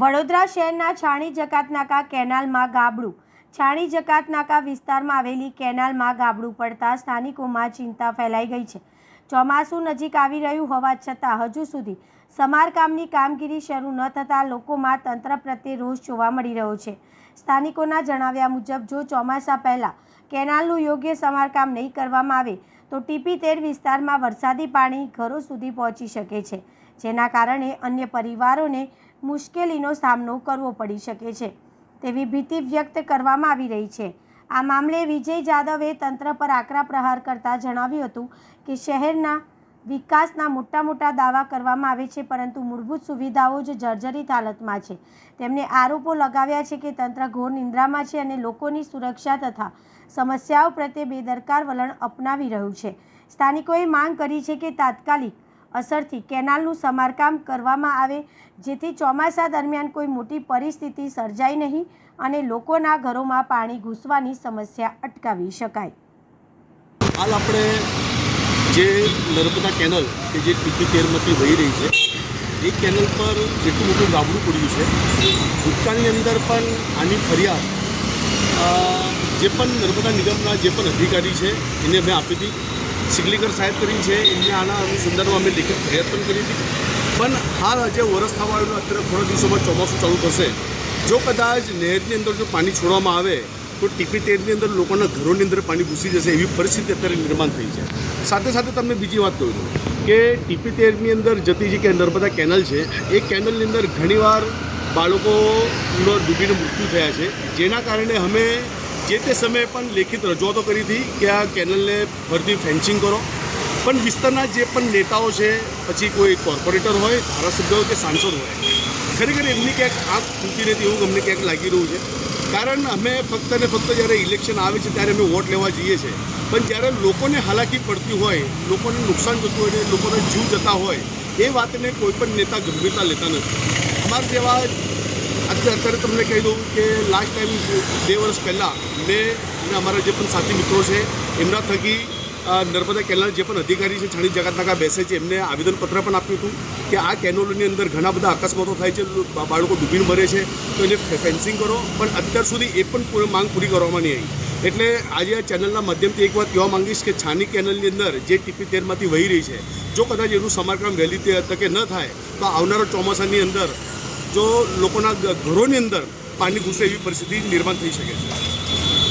વડોદરા શહેરના છાણી જકાતનાકા કેનાલમાં ગાબડું. છાણી જકાતનાકા વિસ્તારમાં આવેલી કેનાલમાં ગાબડું પડતા સ્થાનિકોમાં ચિંતા ફેલાઈ ગઈ છે. ચોમાસું નજીક આવી રહ્યું હોવા છતાં હજુ સુધી સમારકામની કામગીરી શરૂ ન થતાં લોકોમાં તંત્ર પ્રત્યે રોષ જોવા મળી રહ્યો છે. સ્થાનિકોના જણાવ્યા મુજબ જો ચોમાસા પહેલાં કેનાલનું યોગ્ય સમારકામ નહીં કરવામાં આવે તો ટીપી-13 વિસ્તારમાં વરસાદી પાણી ઘરો સુધી પહોંચી શકે છે, જેના કારણે અન્ય પરિવારોને મુશ્કેલીનો સામનો કરવો પડી શકે છે તેવી ભીતિ વ્યક્ત કરવામાં આવી રહી છે. આ મામલે વિજય જાદવે તંત્ર પર આકરા પ્રહાર કરતા જણાવ્યું હતું કે શહેરના વિકાસના મોટા દાવા કરવામાં આવે છે, પરંતુ મૂળભૂત સુવિધાઓ જ જર્જરિત હાલતમાં છે. તેમણે આરોપો લગાવ્યા છે કે તંત્ર ઘોર નિંદ્રામાં છે અને લોકોની સુરક્ષા તથા સમસ્યાઓ પ્રત્યે બેદરકાર વલણ અપનાવી રહ્યું છે. સ્થાનિકોએ માંગ કરી છે કે તાત્કાલિક અસરથી કેનાલનું સમારકામ કરવામાં આવે, જેથી ચોમાસા દરમિયાન કોઈ મોટી પરિસ્થિતિ સર્જાય નહીં અને લોકોના ઘરોમાં પાણી ઘૂસવાની સમસ્યા અટકાવી શકાય. હાલ આપણે જે નર્મદા કેનલ કે જે ટીપી-13માંથી વહી રહી છે એ કેનલ પર જેટલું મોટું ગાબડું પડ્યું છે. ભૂતકાળની અંદર પણ આની ફરિયાદ જે પણ નર્મદા નિગમના જે પણ અધિકારી છે એને અમે આપી હતી. સિગલીકર સાહેબ કરી છે, એમને આના અનુસંધાનમાં અમે લેખિત ફરિયાદ પણ કરી હતી. પણ હાલ જે વરસ થવા આવ્યું, અત્યારે થોડા દિવસોમાં ચોમાસું ચાલુ થશે. જો કદાચ નહેરની અંદર જો પાણી છોડવામાં આવે તો ટીપી-13ની અંદર લોકોના ઘરોની અંદર પાણી ઘૂસી જશે એવી પરિસ્થિતિ અત્યારે નિર્માણ થઈ છે. સાથે સાથે તમને બીજી વાત કહું છું કે ટીપી-13ની અંદર જતી જે કે નર્મદા કેનલ છે એ કેનલની અંદર ઘણીવાર બાળકોનો ડૂબીને મૃત્યુ થયા છે, જેના કારણે અમે જે તે સમયે પણ લેખિત રજૂઆતો કરી હતી કે આ કેનલને ફરીથી ફેન્સિંગ કરો. પણ વિસ્તારના જે પણ નેતાઓ છે, પછી કોઈ કોર્પોરેટર હોય, ધારાસભ્ય હોય કે સાંસદ હોય, ખરેખર એમની ક્યાંક આંખ ખૂલતી નથી એવું અમને ક્યાંક લાગી રહ્યું છે. કારણ અમે ફક્ત ને ફક્ત જ્યારે ઇલેક્શન આવે છે ત્યારે અમે વોટ લેવા જઈએ છીએ, પણ જ્યારે લોકોને હાલાકી પડતી હોય, લોકોને નુકસાન જતું હોય ને લોકોને જીવ જતા હોય એ વાતને કોઈ પણ નેતા ગંભીરતા લેતા નથી. અમારા જેવા અત્યારે તમને કહી દઉં કે લાસ્ટ ટાઈમ 2 વર્ષ પહેલાં મેં અને અમારા જે પણ સાથી મિત્રો છે એમના થકી નર્મદા કેનાલ જે પણ અધિકારી છે છાણી જકાતનાકા બેસે છે એમને આવેદનપત્ર પણ આપ્યું હતું કે આ કેનલોની અંદર ઘણા બધા અકસ્માતો થાય છે, બાળકો ડૂબીને મરે છે, તો એને ફેન્સિંગ કરો. પણ અત્યાર સુધી એ પણ માંગ પૂરી કરવામાં નહીં આવી. એટલે આજે આ ચેનલના માધ્યમથી એક વાત કહેવા માંગીશ કે છાણી કેનલની અંદર જે ટીપી-13માંથી વહી રહી છે, જો કદાચ એનું સમારકામ વહેલી તકે ન થાય તો આવનારા ચોમાસાની અંદર જો લોકોના ઘરોની અંદર પાણી ઘૂસે એવી પરિસ્થિતિ નિર્માણ થઈ શકે છે.